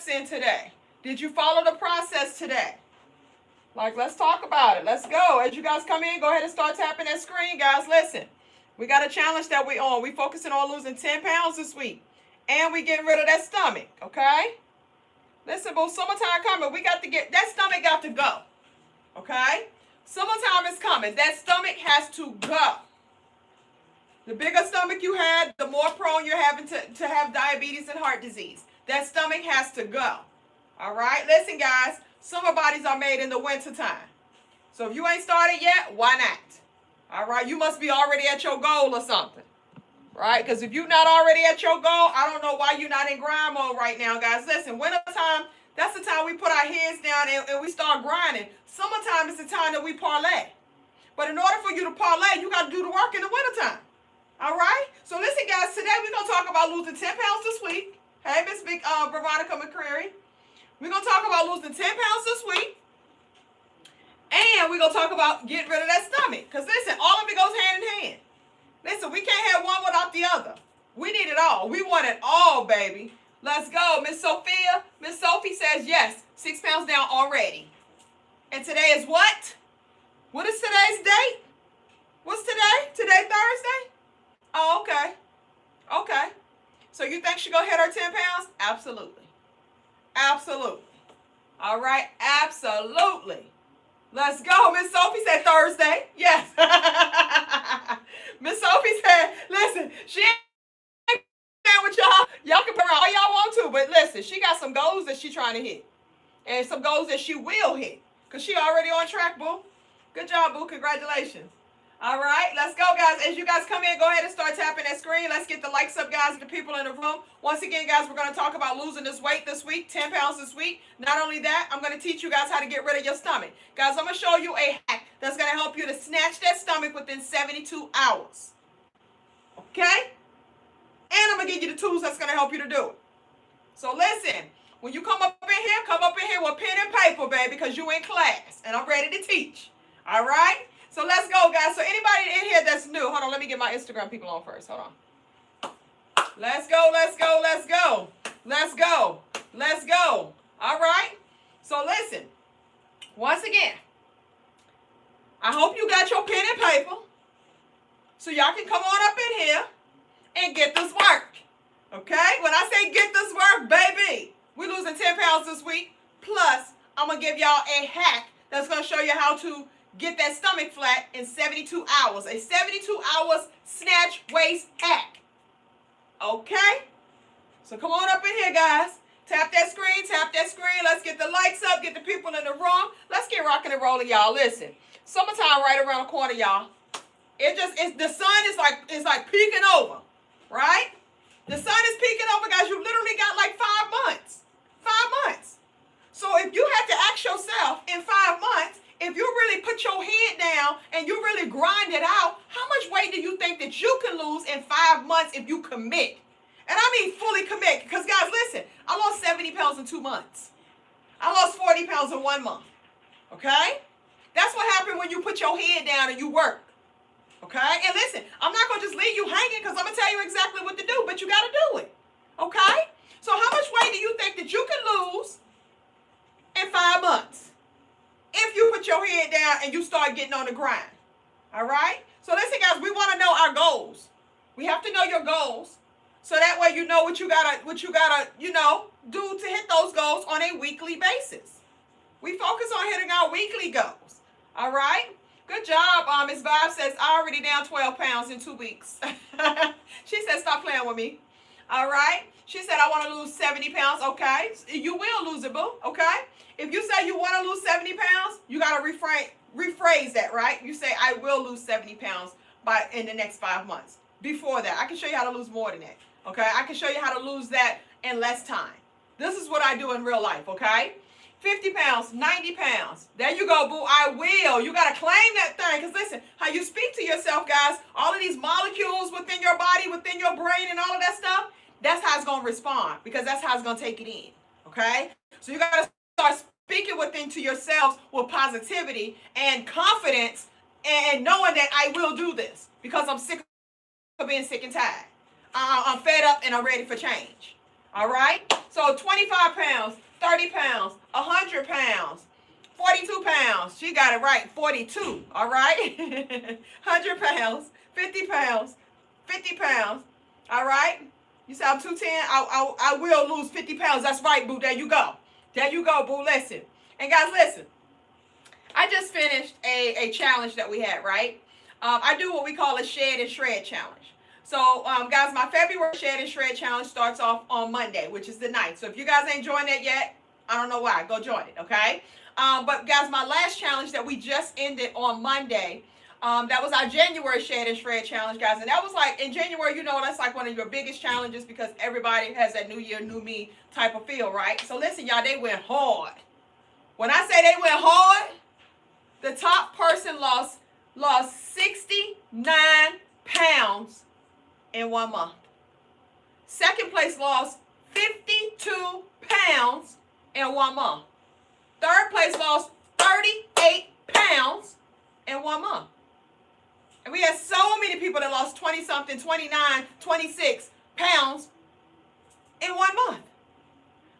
steps in today? Did you follow the process today? Like, let's talk about it. Let's go. As you guys come in, go ahead and start tapping that screen, guys. Listen, we got a challenge that we on. We focusing on losing 10 pounds this week. And we getting rid of that stomach, okay? Listen, boo, summertime coming. We got to get, that stomach got to go, okay? Summertime is coming. That stomach has to go. The bigger stomach you had, the more prone you're having to have diabetes and heart disease. That stomach has to go. All right? Listen, guys. Summer bodies are made in the wintertime. So if you ain't started yet, why not? All right? You must be already at your goal or something. Right? Because if you're not already at your goal, I don't know why you're not in grind mode right now, guys. Listen, wintertime, that's the time we put our heads down and we start grinding. Summertime is the time that we parlay. But in order for you to parlay, you got to do the work in the wintertime. All right? So listen, guys, today we're going to talk about losing 10 pounds this week. Hey, Miss Big Veronica McCreary. We're going to talk about losing 10 pounds this week. And we're going to talk about getting rid of that stomach. Because listen, all of it goes hand in hand. Listen, we can't have one without the other. We need it all. We want it all, baby. Let's go. Miss Sophia. Miss Sophie says yes. 6 pounds down already. And today is what? What is today's date? What's today? Today Thursday? Oh, okay. Okay. So you think she gonna hit her 10 pounds? Absolutely. Absolutely. All right. Absolutely. Let's go. Miss Sophie said Thursday. Yes. Miss Sophie said, listen, she ain't with y'all. Y'all can put her all y'all want to, but listen, she got some goals that she trying to hit. And some goals that she will hit. Because she already on track, boo. Good job, boo. Congratulations. All right, let's go, guys. As you guys come in, go ahead and start tapping that screen. Let's get the likes up, guys, and the people in the room. Once again, guys, we're going to talk about losing this weight this week, 10 pounds this week. Not only that, I'm going to teach you guys how to get rid of your stomach. Guys, I'm going to show you a hack that's going to help you to snatch that stomach within 72 hours. Okay? And I'm going to give you the tools that's going to help you to do it. So listen, when you come up in here with pen and paper, baby, because you in class, and I'm ready to teach. All right? So let's go, guys. So anybody in here that's new, hold on, let me get my Instagram people on first. Hold on. Let's go, let's go, let's go. Let's go. Let's go. All right? So listen, once again, I hope you got your pen and paper so y'all can come on up in here and get this work. Okay? When I say get this work, baby, we're losing 10 pounds this week. Plus, I'm going to give y'all a hack that's going to show you how to get that stomach flat in 72 hours. A 72 hours snatch waist hack. Okay? So come on up in here, guys. Tap that screen, tap that screen. Let's get the lights up, get the people in the room. Let's get rocking and rolling, y'all. Listen, summertime right around the corner, y'all. The sun is like peeking over, right? The sun is peeking over, guys. You literally got like 5 months. 5 months. So if you had to ask yourself in 5 months, if you really put your head down and you really grind it out, how much weight do you think that you can lose in 5 months if you commit? And I mean fully commit. Because, guys, listen, I lost 70 pounds in 2 months. I lost 40 pounds in 1 month. Okay? That's what happened when you put your head down and you work. Okay? And listen, I'm not going to just leave you hanging because I'm going to tell you exactly what to do, but you got to do it. Okay? So how much weight do you think that you can lose in 5 months? If you put your head down and you start getting on the grind. All right? So listen, guys, we want to know our goals. We have to know your goals. So that way you know what you gotta, do to hit those goals on a weekly basis. We focus on hitting our weekly goals. All right? Good job. Ms. Vibe says, I already down 12 pounds in 2 weeks. She said, stop playing with me. All right? She said, I want to lose 70 pounds. Okay? You will lose it, boo. Okay? If you say you want to lose 70 pounds, you got to rephrase that, right? You say, I will lose 70 pounds in the next 5 months. Before that, I can show you how to lose more than that, okay? I can show you how to lose that in less time. This is what I do in real life, okay? 50 pounds, 90 pounds. There you go, boo. I will. You got to claim that thing. Because listen, how you speak to yourself, guys, all of these molecules within your body, within your brain and all of that stuff, that's how it's going to respond. Because that's how it's going to take it in, okay? So you got to start speaking within to yourselves with positivity and confidence and knowing that I will do this because I'm sick of being sick and tired. I'm fed up and I'm ready for change. All right? So 25 pounds, 30 pounds, 100 pounds, 42 pounds. She got it right, 42. All right? 100 pounds, 50 pounds, 50 pounds. All right? You say I'm 210? I will lose 50 pounds. That's right, boo. There you go. There you go, boo. Listen. And guys, listen. I just finished a challenge that we had, right? I do what we call a shed and shred challenge. So, guys, my February shed and shred challenge starts off on Monday, which is the 9th. So if you guys ain't joined that yet, I don't know why. Go join it, okay? But, guys, my last challenge that we just ended on Monday, that was our January shed and shred challenge, guys. And that was like, in January, you know, that's like one of your biggest challenges because everybody has that new year, new me type of feel, right? So listen, y'all, they went hard. When I say they went hard, the top person lost 69 pounds in 1 month. Second place lost 52 pounds in 1 month. Third place lost 38 pounds in 1 month. And we had so many people that lost 20-something, 29, 26 pounds in 1 month.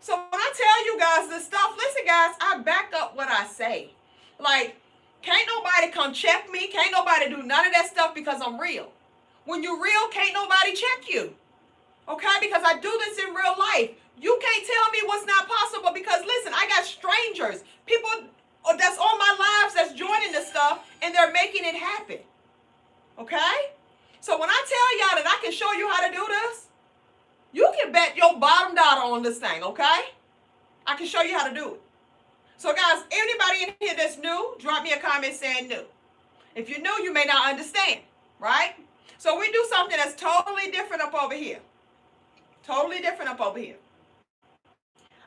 So when I tell you guys this stuff, listen, guys, I back up what I say. Like, can't nobody come check me. Can't nobody do none of that stuff because I'm real. When you're real, can't nobody check you. Okay? Because I do this in real life. You can't tell me what's not possible because, listen, I got strangers, people that's on my lives that's joining this stuff, and they're making it happen. Okay? So when I tell y'all that I can show you how to do this, you can bet your bottom dollar on this thing, okay? I can show you how to do it. So, guys, anybody in here that's new, drop me a comment saying new. If you're new, you may not understand, right? So we do something that's totally different up over here. Totally different up over here.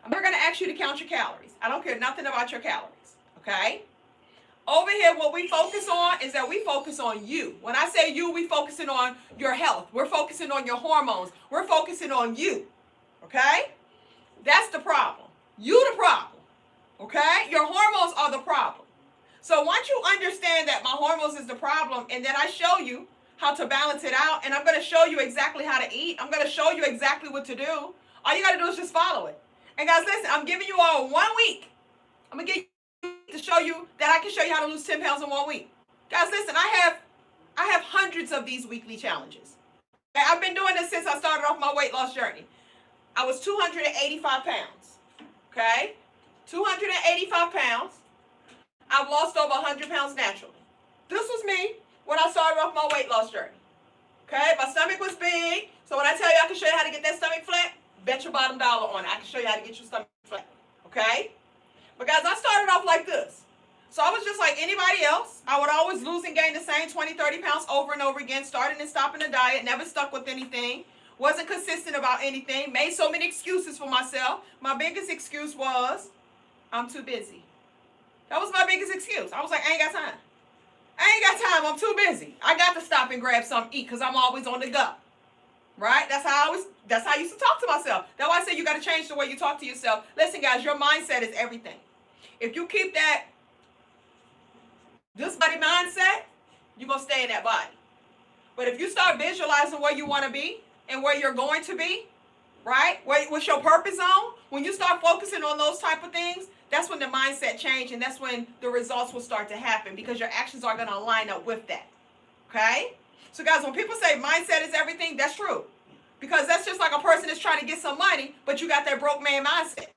I'm not going to ask you to count your calories. I don't care nothing about your calories, okay? Over here, what we focus on is that we focus on you. When I say you, we focusing on your health. We're focusing on your hormones. We're focusing on you, okay? That's the problem. You the problem, okay? Your hormones are the problem. So once you understand that my hormones is the problem, and then I show you how to balance it out, and I'm going to show you exactly how to eat. I'm going to show you exactly what to do. All you got to do is just follow it. And guys, listen, I'm giving you all 1 week. I'm going to give you to show you that I can show you how to lose 10 pounds in 1 week. Guys, listen, I have hundreds of these weekly challenges. Okay, I've been doing this since I started off my weight loss journey. I was 285 pounds. Okay? 285 pounds. I've lost over 100 pounds naturally. This was me when I started off my weight loss journey. Okay? My stomach was big. So when I tell you I can show you how to get that stomach flat, bet your bottom dollar on it. I can show you how to get your stomach flat. Okay? But guys, I started off like this. So I was just like anybody else. I would always lose and gain the same 20, 30 pounds over and over again, starting and stopping the diet, never stuck with anything, wasn't consistent about anything, made so many excuses for myself. My biggest excuse was, I'm too busy. That was my biggest excuse. I was like, I ain't got time. I ain't got time. I'm too busy. I got to stop and grab something to eat because I'm always on the go. Right? That's how I used to talk to myself. That's why I say you got to change the way you talk to yourself. Listen, guys, your mindset is everything. If you keep this body mindset, you're going to stay in that body. But if you start visualizing where you want to be and where you're going to be, right? What's your purpose on? When you start focusing on those type of things, that's when the mindset change, and that's when the results will start to happen because your actions are going to line up with that. Okay? So guys, when people say mindset is everything, that's true. Because that's just like a person that's trying to get some money, but you got that broke man mindset.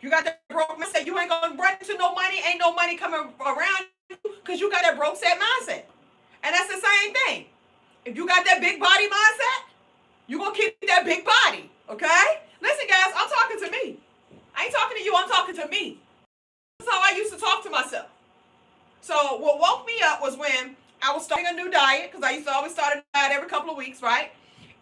You got that broke mindset. You ain't going to run into no money. Ain't no money coming around you because you got that broke set mindset. And that's the same thing. If you got that big body mindset, you're going to keep that big body. Okay? Listen, guys, I'm talking to me. I ain't talking to you. I'm talking to me. That's how I used to talk to myself. So what woke me up was when I was starting a new diet, because I used to always start a diet every couple of weeks, right?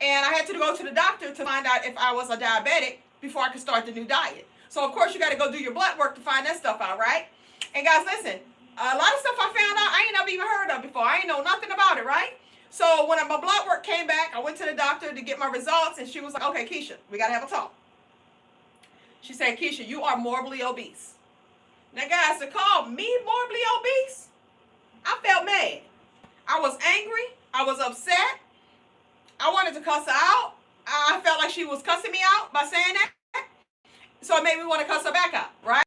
And I had to go to the doctor to find out if I was a diabetic before I could start the new diet. So, of course, you got to go do your blood work to find that stuff out, right? And, guys, listen, a lot of stuff I found out I ain't never even heard of before. I ain't know nothing about it, right? So when my blood work came back, I went to the doctor to get my results, and she was like, okay, Keisha, we got to have a talk. She said, Keisha, you are morbidly obese. Now, guys, to call me morbidly obese, I felt mad. I was angry. I was upset. I wanted to cuss her out. I felt like she was cussing me out by saying that. So it made me want to cuss her back out, right?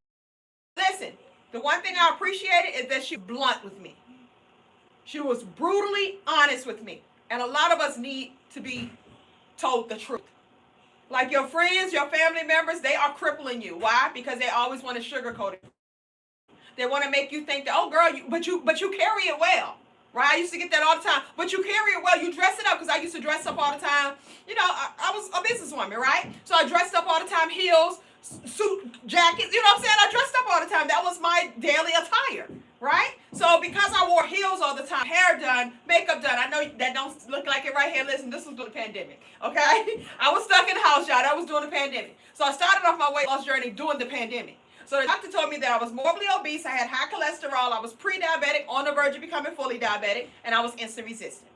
Listen, the one thing I appreciated is that she was blunt with me. She was brutally honest with me. And a lot of us need to be told the truth. Like your friends, your family members, they are crippling you. Why? Because they always want to sugarcoat it. They want to make you think that, oh girl, but you carry it well. Right? I used to get that all the time. But you carry it well. You dress it up, because I used to dress up all the time. You know, I was a businesswoman, right? So I dressed up all the time, heels, suit, jackets. You know what I'm saying? I dressed up all the time. That was my daily attire, right? So because I wore heels all the time, hair done, makeup done. I know that don't look like it right here. Listen, this was during the pandemic, okay? I was stuck in the house, y'all. That was during the pandemic. So I started off my weight loss journey during the pandemic. So the doctor told me that I was morbidly obese, I had high cholesterol, I was pre-diabetic, on the verge of becoming fully diabetic, and I was insulin resistant.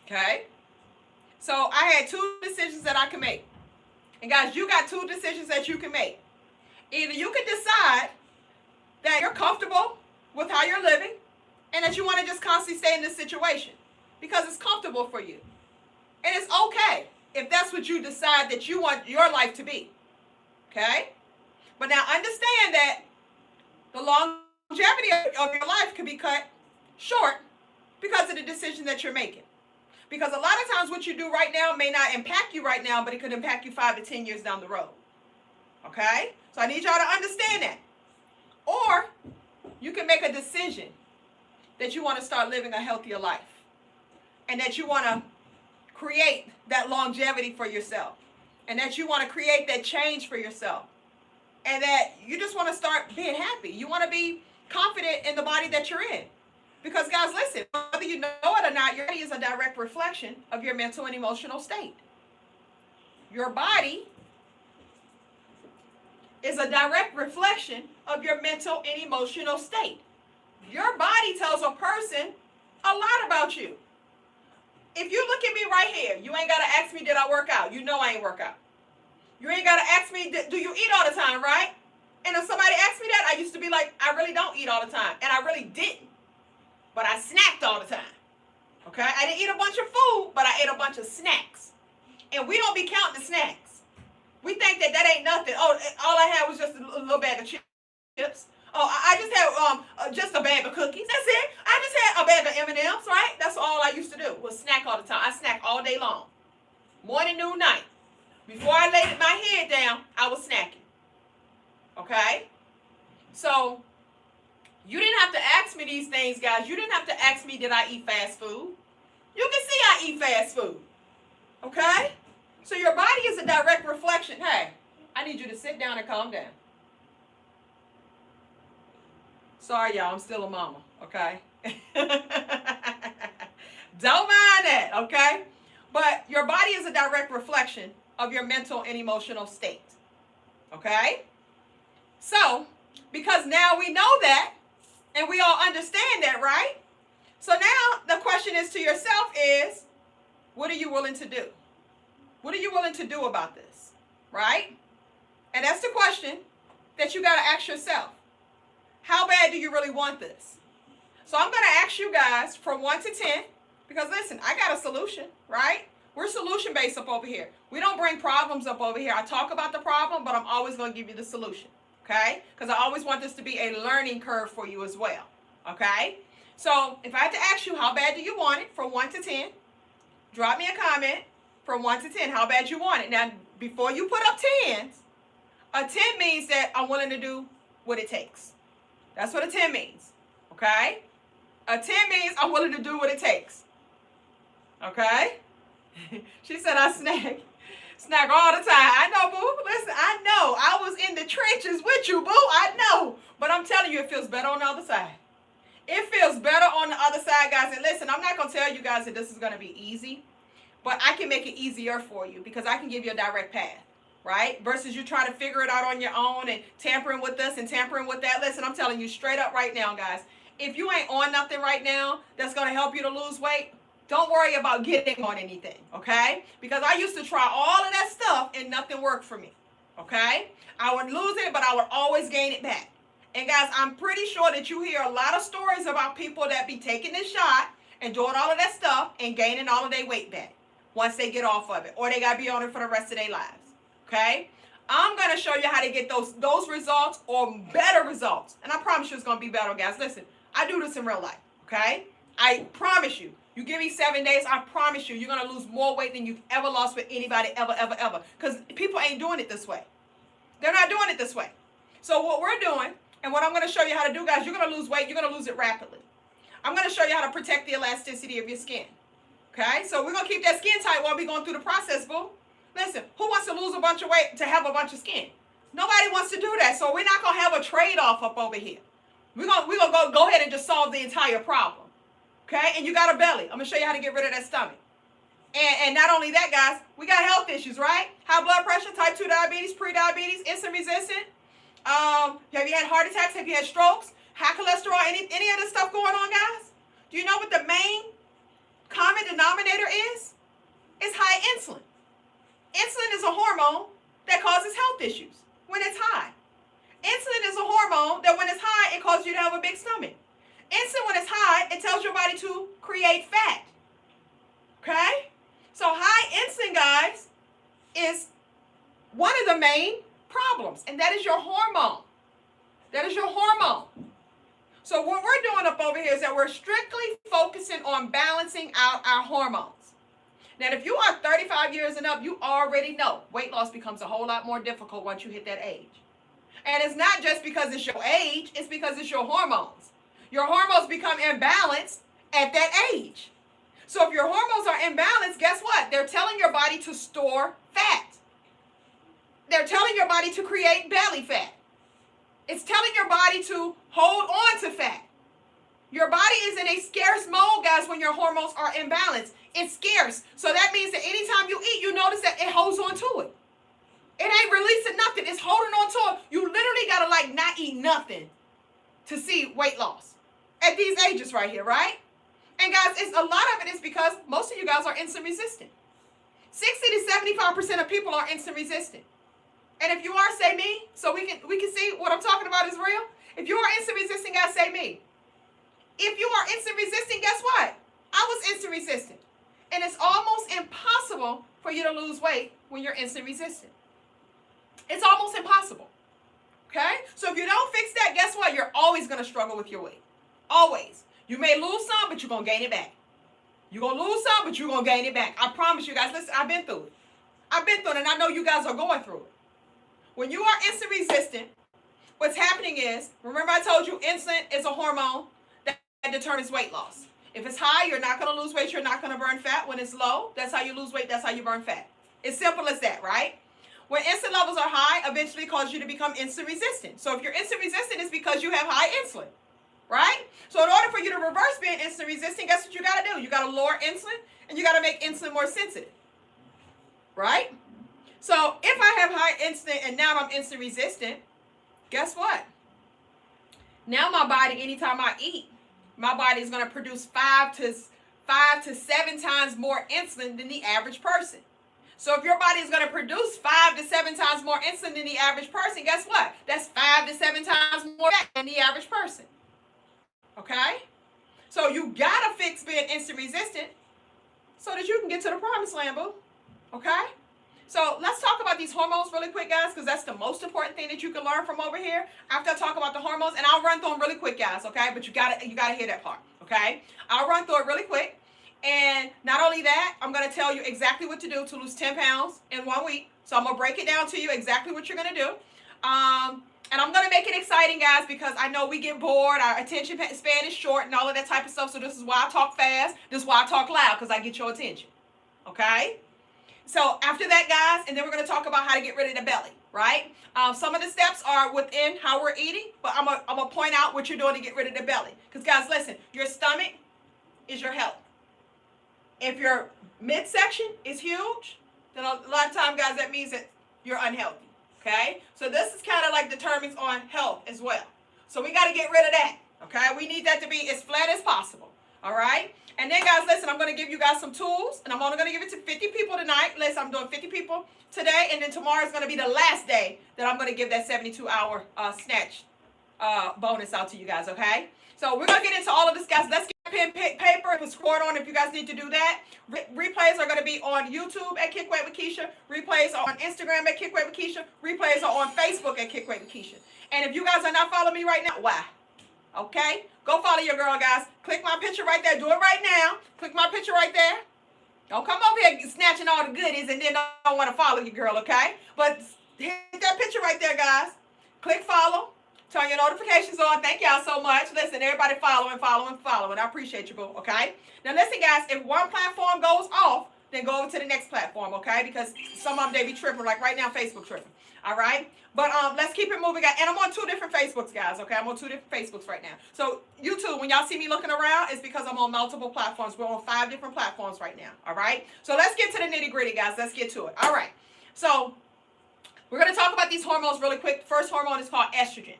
Okay? So I had two decisions that I could make. And guys, you got two decisions that you can make. Either you can decide that you're comfortable with how you're living and that you want to just constantly stay in this situation because it's comfortable for you. And it's okay if that's what you decide that you want your life to be. Okay? But now understand that the longevity of your life could be cut short because of the decision that you're making. Because a lot of times what you do right now may not impact you right now, but it could impact you 5 to 10 years down the road. Okay? So I need y'all to understand that. Or you can make a decision that you want to start living a healthier life and that you want to create that longevity for yourself and that you want to create that change for yourself and that you just want to start being happy. You want to be confident in the body that you're in. Because guys, listen, whether you know it or not, your body is a direct reflection of your mental and emotional state. Your body is a direct reflection of your mental and emotional state. Your body tells a person a lot about you. If you look at me right here, you ain't got to ask me, did I work out? You know I ain't work out. You ain't got to ask me, do you eat all the time, right? And if somebody asks me that, I used to be like, I really don't eat all the time. And I really didn't. But I snacked all the time. Okay? I didn't eat a bunch of food, but I ate a bunch of snacks. And we don't be counting the snacks. We think that ain't nothing. Oh, all I had was just a little bag of chips. Oh, I just had just a bag of cookies. That's it. I just had a bag of M&Ms, right? That's all I used to do was snack all the time. I snack all day long. Morning, noon, night. Before I laid my head down, I was snacking. Okay? So, you didn't have to ask me these things, guys. You didn't have to ask me, did I eat fast food? You can see I eat fast food. Okay? So your body is a direct reflection. Hey, I need you to sit down and calm down. Sorry, y'all. I'm still a mama. Okay? Don't mind that. Okay? But your body is a direct reflection of your mental and emotional state. Okay? So, because now we know that, and we all understand that, right? So now the question is to yourself is, what are you willing to do? What are you willing to do about this? Right? And that's the question that you got to ask yourself. How bad do you really want this? So I'm going to ask you guys from 1 to 10, because listen, I got a solution, right? We're solution based up over here. We don't bring problems up over here. I talk about the problem, but I'm always going to give you the solution. Okay? Because I always want this to be a learning curve for you as well. Okay? So if I had to ask you, how bad do you want it from 1 to 10? Drop me a comment from 1 to 10. How bad you want it. Now, before you put up 10s, a 10 means that I'm willing to do what it takes. That's what a 10 means. Okay? A 10 means I'm willing to do what it takes. Okay? She said I snack all the time. I know, boo. Listen, I know. I was in the trenches with you, boo. I know. But I'm telling you, it feels better on the other side. It feels better on the other side, guys. And listen, I'm not going to tell you guys that this is going to be easy. But I can make it easier for you because I can give you a direct path. Right? Versus you trying to figure it out on your own and tampering with this and tampering with that. Listen, I'm telling you straight up right now, guys. If you ain't on nothing right now that's going to help you to lose weight, don't worry about getting on anything, okay? Because I used to try all of that stuff and nothing worked for me, okay? I would lose it, but I would always gain it back. And guys, I'm pretty sure that you hear a lot of stories about people that be taking this shot and doing all of that stuff and gaining all of their weight back. once they get off of it, or they got to be on it for the rest of their lives. Okay? I'm going to show you how to get those results or better results. And I promise you it's going to be better, guys. Listen, I do this in real life. Okay? I promise you. You give me 7 days, I promise you, you're going to lose more weight than you've ever lost with anybody ever, ever, ever. Because people ain't doing it this way. They're not doing it this way. So what we're doing, and what I'm going to show you how to do, guys, you're going to lose weight. You're going to lose it rapidly. I'm going to show you how to protect the elasticity of your skin. Okay? So we're going to keep that skin tight while we're going through the process, boo. Listen, who wants to lose a bunch of weight to have a bunch of skin? Nobody wants to do that. So we're not going to have a trade-off up over here. We're going to go ahead and just solve the entire problem. Okay? And you got a belly. I'm going to show you how to get rid of that stomach. And not only that, guys, we got health issues, right? High blood pressure, type 2 diabetes, pre-diabetes, insulin resistant. Have you had heart attacks? Have you had strokes? High cholesterol? Any of this stuff going on, guys? Do you know what the main common denominator is? It's high insulin. Insulin is a hormone that causes health issues when it's high. Insulin is a hormone that when it's high, it causes you to have a big stomach. Insulin, when it's high, it tells your body to create fat. Okay? So high insulin, guys, is one of the main problems, and that is your hormone. That is your hormone. So what we're doing up over here is that we're strictly focusing on balancing out our hormones. Now, if you are 35 years and up, you already know weight loss becomes a whole lot more difficult once you hit that age. And it's not just because it's your age, it's because it's your hormones. Your hormones become imbalanced at that age. So if your hormones are imbalanced, guess what? They're telling your body to store fat. They're telling your body to create belly fat. It's telling your body to hold on to fat. Your body is in a scarce mode, guys, when your hormones are imbalanced. It's scarce. So that means that anytime you eat, you notice that it holds on to it. It ain't releasing nothing. It's holding on to it. You literally got to like not eat nothing to see weight loss at these ages right here, right? And guys, it's a lot of it is because most of you guys are insulin resistant. 60 to 75% of people are insulin resistant. And if you are, say me, so we can see what I'm talking about is real. If you are insulin resistant, guys, say me. If you are insulin resistant, guess what? I was insulin resistant. And it's almost impossible for you to lose weight when you're insulin resistant. It's almost impossible. Okay? So if you don't fix that, guess what? You're always going to struggle with your weight. Always. You may lose some, but you're going to gain it back. You're going to lose some, but you're going to gain it back. I promise you guys. Listen, I've been through it. I've been through it, and I know you guys are going through it. When you are insulin resistant, what's happening is, remember I told you insulin is a hormone that determines weight loss. If it's high, you're not going to lose weight. You're not going to burn fat. When it's low, that's how you lose weight. That's how you burn fat. It's simple as that, right? When insulin levels are high, eventually cause you to become insulin resistant. So if you're insulin resistant, it's because you have high insulin, right? So in order for you to reverse being insulin resistant, guess what you got to do? You got to lower insulin, and you got to make insulin more sensitive, right? So if I have high insulin and now I'm insulin resistant, guess what? Now my body, anytime I eat, my body is going to produce 5 to 7 times more insulin than the average person. So if your body is going to produce 5 to 7 times more insulin than the average person, guess what? That's 5 to 7 times more than the average person. Okay? So you got to fix being insulin resistant so that you can get to the promised land, boo. Okay? So let's talk about these hormones really quick, guys, because that's the most important thing that you can learn from over here. After I talk about the hormones, and I'll run through them really quick, guys, okay? But you gotta hear that part, okay? I'll run through it really quick. And not only that, I'm going to tell you exactly what to do to lose 10 pounds in 1 week. So I'm going to break it down to you exactly what you're going to do. And I'm going to make it exciting, guys, because I know we get bored. Our attention span is short and all of that type of stuff. So this is why I talk fast. This is why I talk loud, because I get your attention. Okay? So after that, guys, and then we're going to talk about how to get rid of the belly, right? Some of the steps are within how we're eating, but I'm going to point out what you're doing to get rid of the belly. Because, guys, listen, your stomach is your health. If your midsection is huge, then a lot of times, guys, that means that you're unhealthy, okay? So this is kind of like determines on health as well. So we got to get rid of that, okay? We need that to be as flat as possible, all right? And then, guys, listen, I'm going to give you guys some tools, and I'm only going to give it to 50 people tonight. Listen, I'm doing 50 people today, and then tomorrow is going to be the last day that I'm going to give that 72-hour snatch bonus out to you guys, okay? So we're going to get into all of this, guys. Let's get pen, paper, and score on if you guys need to do that. Replays are going to be on YouTube at Kick Weight with Keisha. Replays are on Instagram at Kick Weight with Keisha. Replays are on Facebook at Kick Weight with Keisha. And if you guys are not following me right now, why? Okay? Go follow your girl, guys. Click my picture right there. Do it right now. Click my picture right there. Don't come over here snatching all the goodies and then don't want to follow your girl, okay? But hit that picture right there, guys. Click follow. Turn your notifications on. Thank y'all so much. Listen, everybody following. I appreciate you, boo, okay? Now, listen, guys, if one platform goes off, then go over to the next platform, okay? Because some of them, they be tripping. Like right now, Facebook tripping, all right? But let's keep it moving, guys. And I'm on 2 different Facebooks, guys, okay? I'm on 2 different Facebooks right now. So, YouTube, when y'all see me looking around, it's because I'm on multiple platforms. We're on 5 different platforms right now, all right? So, let's get to the nitty-gritty, guys. Let's get to it. All right. So, we're going to talk about these hormones really quick. First hormone is called estrogen.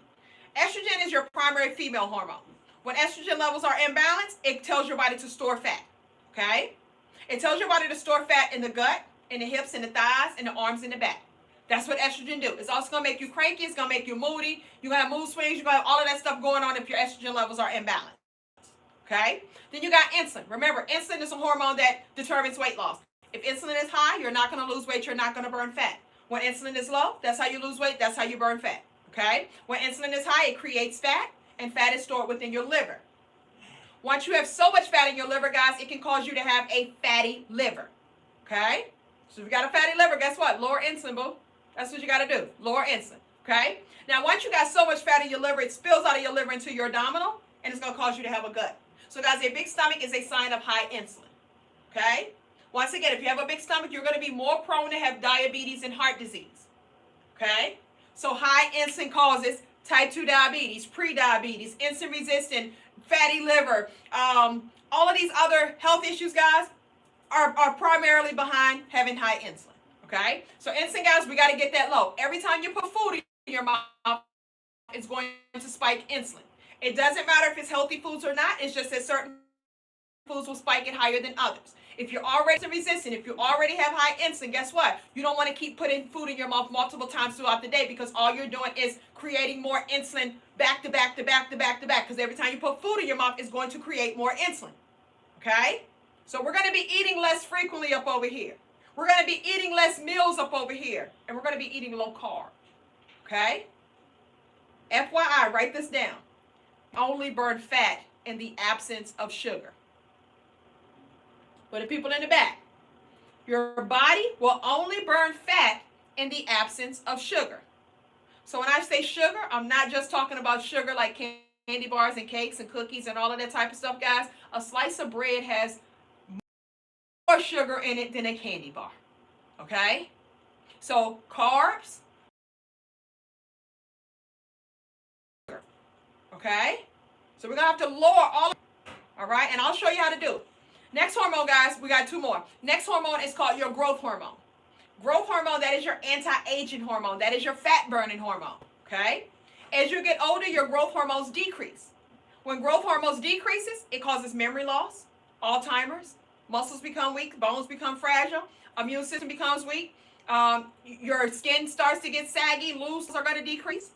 Estrogen is your primary female hormone. When estrogen levels are imbalanced, it tells your body to store fat, okay? It tells your body to store fat in the gut, in the hips, in the thighs, in the arms, and the back. That's what estrogen do. It's also going to make you cranky. It's going to make you moody. You're going to have mood swings. You're going to have all of that stuff going on if your estrogen levels are imbalanced, okay? Then you got insulin. Remember, insulin is a hormone that determines weight loss. If insulin is high, you're not going to lose weight. You're not going to burn fat. When insulin is low, that's how you lose weight. That's how you burn fat. Okay? When insulin is high, it creates fat, and fat is stored within your liver. Once you have so much fat in your liver, guys, it can cause you to have a fatty liver. Okay? So if you got a fatty liver, guess what? Lower insulin, boo. That's what you got to do. Lower insulin. Okay? Now, once you got so much fat in your liver, it spills out of your liver into your abdominal, and it's going to cause you to have a gut. So, guys, a big stomach is a sign of high insulin. Okay? Once again, if you have a big stomach, you're going to be more prone to have diabetes and heart disease. Okay? So high insulin causes type 2 diabetes, pre-diabetes, insulin resistant, fatty liver, all of these other health issues, guys, are primarily behind having high insulin, okay? So insulin, guys, we got to get that low. Every time you put food in your mouth, it's going to spike insulin. It doesn't matter if it's healthy foods or not. It's just that certain foods will spike it higher than others. If you're already resistant, if you already have high insulin, guess what? You don't want to keep putting food in your mouth multiple times throughout the day because all you're doing is creating more insulin back to back to back to back to back because every time you put food in your mouth, it's going to create more insulin. Okay? So we're going to be eating less frequently up over here. We're going to be eating less meals up over here. And we're going to be eating low carb. Okay? FYI, write this down. Only burn fat in the absence of sugar. For the people in the back, your body will only burn fat in the absence of sugar. So when I say sugar, I'm not just talking about sugar like candy bars and cakes and cookies and all of that type of stuff, guys. A slice of bread has more sugar in it than a candy bar. Okay? So carbs. Okay? So we're going to have to lower all right? And I'll show you how to do it. Next hormone, guys, we got 2 more. Next hormone is called your growth hormone. Growth hormone, that is your anti-aging hormone. That is your fat-burning hormone, okay? As you get older, your growth hormones decrease. When growth hormones decreases, it causes memory loss, Alzheimer's, muscles become weak, bones become fragile, immune system becomes weak, your skin starts to get saggy, loose are going to decrease.